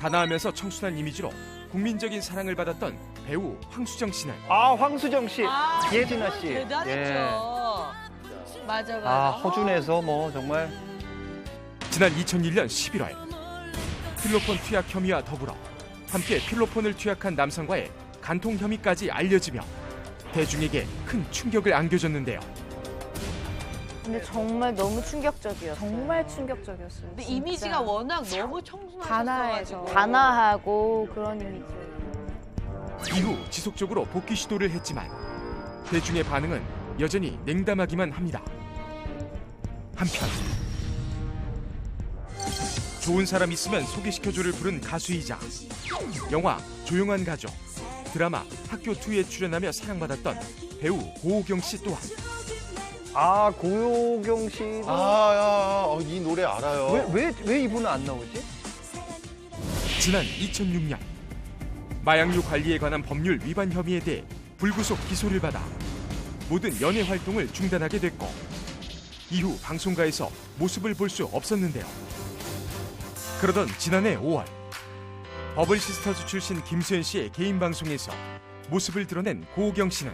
단아하면서 청순한 이미지로 국민적인 사랑을 받았던 배우 황수정 씨는 황수정 씨, 예진아 씨. 대단했죠. 맞아. 허준에서 뭐 정말. 지난 2001년 11월 필로폰 투약 혐의와 더불어 함께 필로폰을 투약한 남성과의 간통 혐의까지 알려지며 대중에게 큰 충격을 안겨줬는데요. 근데 정말 너무 충격적이었어요. 정말 충격적이었어요. 근데 진짜. 이미지가 워낙 너무 청순하셔가지고. 단아해서. 단아하고 그런 이미지. 이후 지속적으로 복귀 시도를 했지만 대중의 반응은 여전히 냉담하기만 합니다. 한편 좋은 사람 있으면 소개시켜줘를 부른 가수이자 영화 조용한 가족, 드라마 학교2에 출연하며 사랑받았던 배우 고호경 씨 또한 고효경 씨. 이 노래 알아요. 왜 이분은 안 나오지? 지난 2006년 마약류 관리에 관한 법률 위반 혐의에 대해 불구속 기소를 받아 모든 연예 활동을 중단하게 됐고 이후 방송가에서 모습을 볼 수 없었는데요. 그러던 지난해 5월 버블시스터즈 출신 김수현 씨의 개인 방송에서 모습을 드러낸 고호경 씨는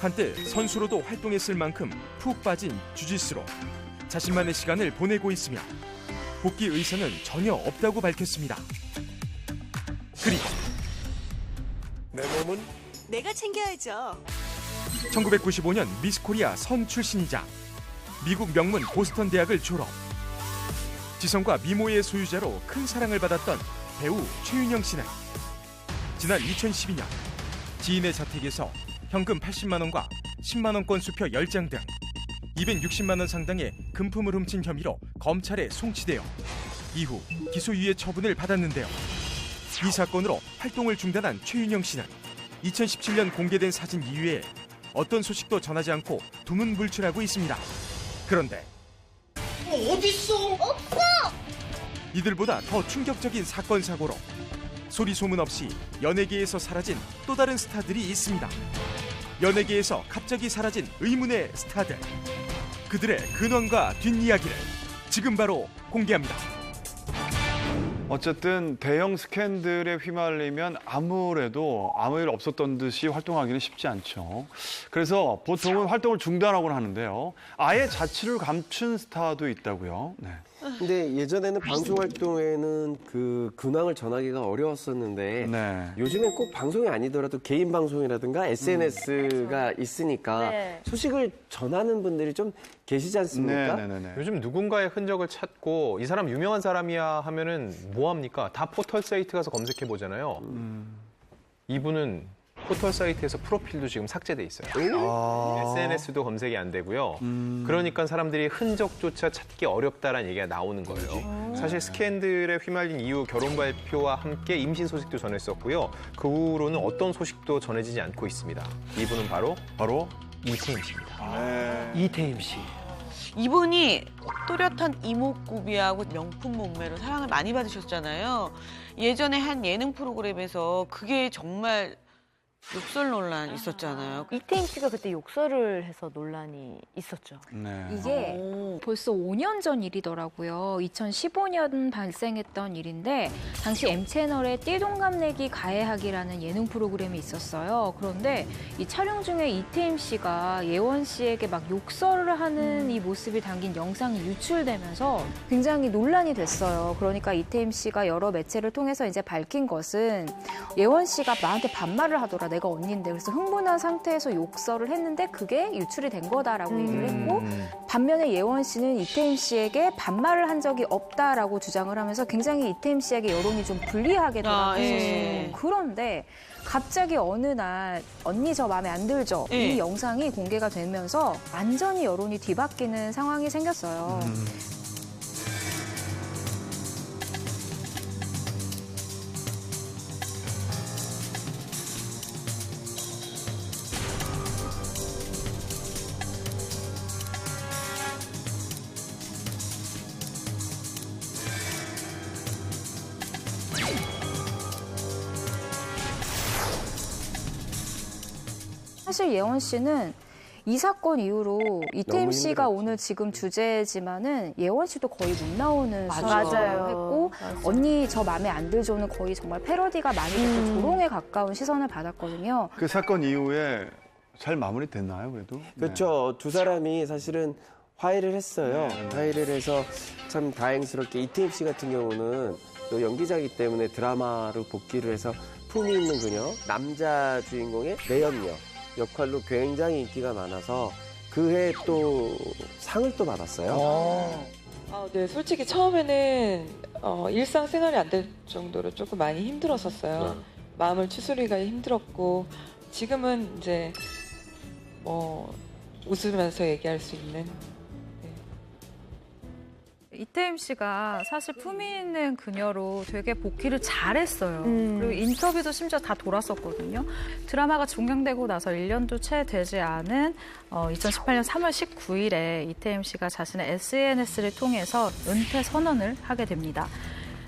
한때 선수로도 활동했을 만큼 푹 빠진 주짓수로 자신만의 시간을 보내고 있으며 복귀 의사는 전혀 없다고 밝혔습니다. 그리고 내 몸은 내가 챙겨야죠. 1995년 미스코리아 선 출신이자 미국 명문 보스턴 대학을 졸업. 지성과 미모의 소유자로 큰 사랑을 받았던 배우 최윤영 씨는 지난 2012년 지인의 자택에서 현금 80만 원과 10만 원권 수표 10장 등 260만 원 상당의 금품을 훔친 혐의로 검찰에 송치되어 이후 기소유예 처분을 받았는데요. 이 사건으로 활동을 중단한 최윤영 씨는 2017년 공개된 사진 이후에 어떤 소식도 전하지 않고 두문불출하고 있습니다. 그런데 어딨어? 없어! 이들보다 더 충격적인 사건 사고로 소리 소문 없이 연예계에서 사라진 또 다른 스타들이 있습니다. 연예계에서 갑자기 사라진 의문의 스타들. 그들의 근원과 뒷이야기를 지금 바로 공개합니다. 어쨌든 대형 스캔들에 휘말리면 아무래도 아무 일 없었던 듯이 활동하기는 쉽지 않죠. 그래서 보통은 활동을 중단하곤 하는데요. 아예 자취를 감춘 스타도 있다고요. 네. 근데 예전에는 방송 활동에는 그 근황을 전하기가 어려웠었는데 네. 요즘엔 꼭 방송이 아니더라도 개인 방송이라든가 SNS가 있으니까 네. 소식을 전하는 분들이 좀 계시지 않습니까? 네네네. 요즘 누군가의 흔적을 찾고 이 사람 유명한 사람이야 하면은 뭐 합니까? 다 포털 사이트 가서 검색해 보잖아요. 이분은 포털 사이트에서 프로필도 지금 삭제돼 있어요. SNS도 검색이 안 되고요. 그러니까 사람들이 흔적조차 찾기 어렵다라는 얘기가 나오는 거예요. 사실 스캔들에 휘말린 이후 결혼 발표와 함께 임신 소식도 전했었고요. 그 후로는 어떤 소식도 전해지지 않고 있습니다. 이분은 바로 이태임 씨입니다. 이태임 씨. 이분이 또렷한 이목구비하고 명품 몸매로 사랑을 많이 받으셨잖아요. 예전에 한 예능 프로그램에서 그게 정말 욕설 논란 있었잖아요. 이태임 씨가 그때 욕설을 해서 논란이 있었죠. 네. 이게 벌써 5년 전 일이더라고요. 2015년 발생했던 일인데 당시 M채널에 띠동갑내기 가해하기라는 예능 프로그램이 있었어요. 그런데 이 촬영 중에 이태임 씨가 예원 씨에게 막 욕설을 하는 이 모습이 담긴 영상이 유출되면서 굉장히 논란이 됐어요. 그러니까 이태임 씨가 여러 매체를 통해서 이제 밝힌 것은 예원 씨가 나한테 반말을 하더라. 내가 언니인데. 그래서 흥분한 상태에서 욕설을 했는데 그게 유출이 된 거다라고 얘기를 했고 반면에 예원 씨는 이태임 씨에게 반말을 한 적이 없다라고 주장을 하면서 굉장히 이태임 씨에게 여론이 좀 불리하게 돌아갔었어요. 예. 그런데 갑자기 어느 날 언니 저 마음에 안 들죠? 예. 이 영상이 공개가 되면서 완전히 여론이 뒤바뀌는 상황이 생겼어요. 사실 예원 씨는 이 사건 이후로 이태임 씨가 힘들었지. 오늘 지금 주제지만은 예원 씨도 거의 못 나오는 맞아요. 수준으로 했고 언니 저 마음에 안 들죠는 거의 정말 패러디가 많이 됐고 조롱에 가까운 시선을 받았거든요. 그 사건 이후에 잘 마무리됐나요, 그래도? 그렇죠. 두 사람이 사실은 화해를 했어요. 화해를 해서 참 다행스럽게 이태임 씨 같은 경우는 또 연기자이기 때문에 드라마로 복귀를 해서 품위 있는 그녀, 남자 주인공의 내연녀 역할로 굉장히 인기가 많아서 그해 또 상을 또 받았어요. 네, 솔직히 처음에는 일상생활이 안 될 정도로 조금 많이 힘들었었어요. 마음을 추스리기가 힘들었고 지금은 이제 뭐 웃으면서 얘기할 수 있는. 이태임 씨가 사실 품위 있는 그녀로 되게 복귀를 잘했어요. 그리고 인터뷰도 심지어 다 돌았었거든요. 드라마가 종영되고 나서 1년도 채 되지 않은 2018년 3월 19일에 이태임 씨가 자신의 SNS를 통해서 은퇴 선언을 하게 됩니다.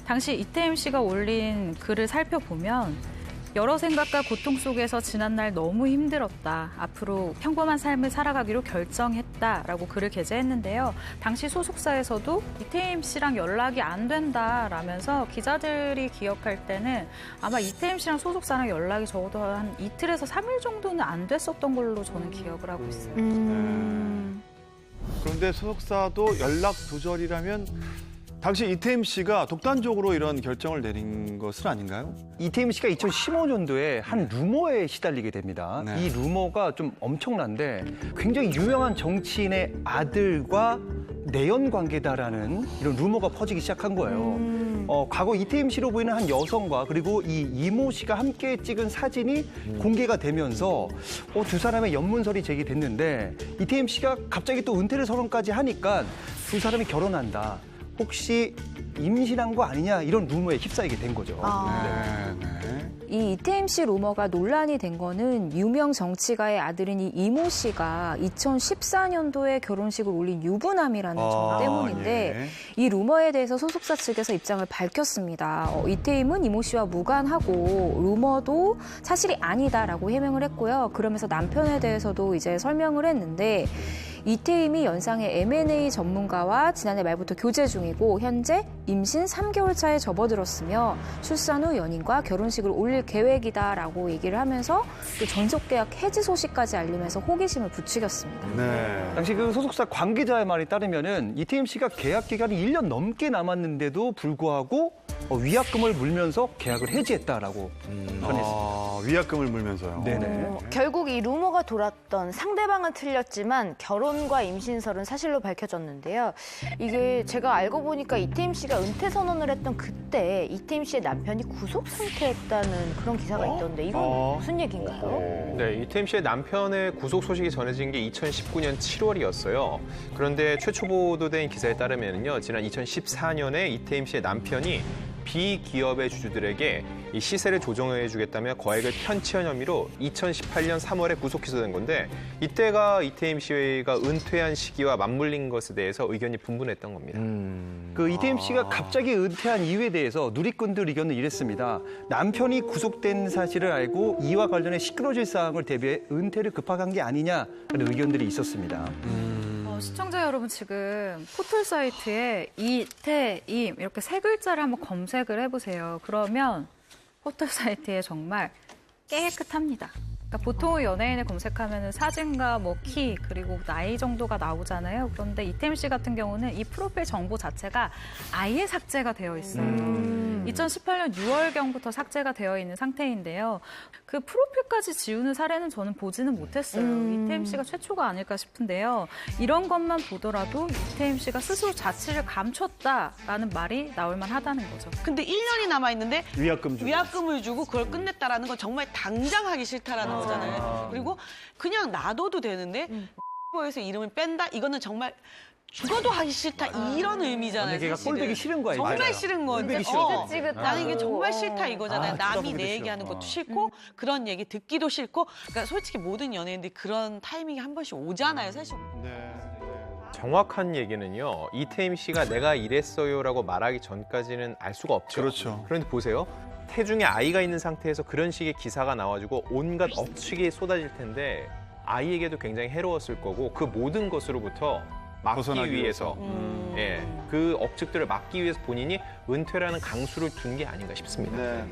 당시 이태임 씨가 올린 글을 살펴보면 여러 생각과 고통 속에서 지난날 너무 힘들었다. 앞으로 평범한 삶을 살아가기로 결정했다라고 글을 게재했는데요. 당시 소속사에서도 이태임 씨랑 연락이 안 된다라면서 기자들이 기억할 때는 아마 이태임 씨랑 소속사랑 연락이 적어도 한 이틀에서 3일 정도는 안 됐었던 걸로 저는 기억을 하고 있어요. 그런데 소속사도 연락 두절이라면 당시 이태임 씨가 독단적으로 이런 결정을 내린 것은 아닌가요? 이태임 씨가 2015년도에 한 루머에 시달리게 됩니다. 네. 이 루머가 좀 엄청난데 굉장히 유명한 정치인의 아들과 내연 관계다라는 이런 루머가 퍼지기 시작한 거예요. 과거 이태임 씨로 보이는 한 여성과 그리고 이 이모 씨가 함께 찍은 사진이 공개가 되면서 두 사람의 연문설이 제기됐는데 이태임 씨가 갑자기 또 은퇴를 선언까지 하니까 두 사람이 결혼한다. 혹시 임신한 거 아니냐 이런 루머에 휩싸이게 된 거죠. 이 이태임 씨 루머가 논란이 된 거는 유명 정치가의 아들인 이 이모 씨가 2014년도에 결혼식을 올린 유부남이라는 점 때문인데 이 루머에 대해서 소속사 측에서 입장을 밝혔습니다. 이태임은 이모 씨와 무관하고 루머도 사실이 아니다라고 해명을 했고요. 그러면서 남편에 대해서도 이제 설명을 했는데 이태임이 연상의 M&A 전문가와 지난해 말부터 교제 중이고 현재 임신 3개월 차에 접어들었으며 출산 후 연인과 결혼식을 올릴 계획이다라고 얘기를 하면서 또 전속계약 해지 소식까지 알리면서 호기심을 부추겼습니다. 네. 당시 그 소속사 관계자의 말에 따르면은 이태임 씨가 계약 기간이 1년 넘게 남았는데도 불구하고 위약금을 물면서 계약을 해지했다라고 전했습니다. 위약금을 물면서요. 네네. 결국 이 루머가 돌았던 상대방은 틀렸지만 결혼과 임신설은 사실로 밝혀졌는데요. 이게 제가 알고 보니까 이태임 씨가 은퇴 선언을 했던 그때 이태임 씨의 남편이 구속 상태였다는 그런 기사가 있던데 이건 무슨 얘기인가요? 네, 이태임 씨의 남편의 구속 소식이 전해진 게 2019년 7월이었어요. 그런데 최초 보도된 기사에 따르면요, 지난 2014년에 이태임 씨의 남편이 비기업의 주주들에게 이 시세를 조정해주겠다며 거액을 편취한 혐의로 2018년 3월에 구속 기소된 건데 이때가 이태임 씨가 은퇴한 시기와 맞물린 것에 대해서 의견이 분분했던 겁니다. 그 이태임 씨가 갑자기 은퇴한 이유에 대해서 누리꾼들 의견은 이랬습니다. 남편이 구속된 사실을 알고 이와 관련해 시끄러질 사항을 대비해 은퇴를 급하게 게 아니냐는 의견들이 있었습니다. 시청자 여러분 지금 포털 사이트에 이태임 이렇게 세 글자를 한번 검색을 해보세요. 그러면 포털 사이트에 정말 깨끗합니다. 그러니까 보통 연예인을 검색하면 사진과 뭐 키 그리고 나이 정도가 나오잖아요. 그런데 이태임 씨 같은 경우는 이 프로필 정보 자체가 아예 삭제가 되어 있어요. 2018년 6월경부터 삭제가 되어 있는 상태인데요. 그 프로필까지 지우는 사례는 저는 보지는 못했어요. 이태임 씨가 최초가 아닐까 싶은데요. 이런 것만 보더라도 이태임 씨가 스스로 자취를 감췄다라는 말이 나올 만하다는 거죠. 근데 1년이 남아있는데 위약금을 주고 그걸 끝냈다라는 건 정말 당장 하기 싫다라는 거잖아요. 그리고 그냥 놔둬도 되는데 에서 이름을 뺀다? 이거는 정말 죽어도 하기 싫다 이런 의미잖아요. 걔가 꼴보기 싫은 거야. 정말 맞아요. 싫은 건데 꼴보기 싫어. 나는 이게 정말 싫다 이거잖아요. 남이 쳐다보기도 내 싫어. 얘기하는 것도 싫고 그런 얘기 듣기도 싫고 그러니까 솔직히 모든 연예인들이 그런 타이밍이 한 번씩 오잖아요. 사실. 정확한 얘기는요, 이태임 씨가 내가 이랬어요라고 말하기 전까지는 알 수가 없죠. 그렇죠. 그런데 보세요. 태중에 아이가 있는 상태에서 그런 식의 기사가 나와가지고 온갖 억측이 쏟아질 텐데 아이에게도 굉장히 해로웠을 거고 그 모든 것으로부터 막기 벗어나기 위해서 그 억측들을 막기 위해서 본인이 은퇴라는 강수를 둔 게 아닌가 싶습니다. 네.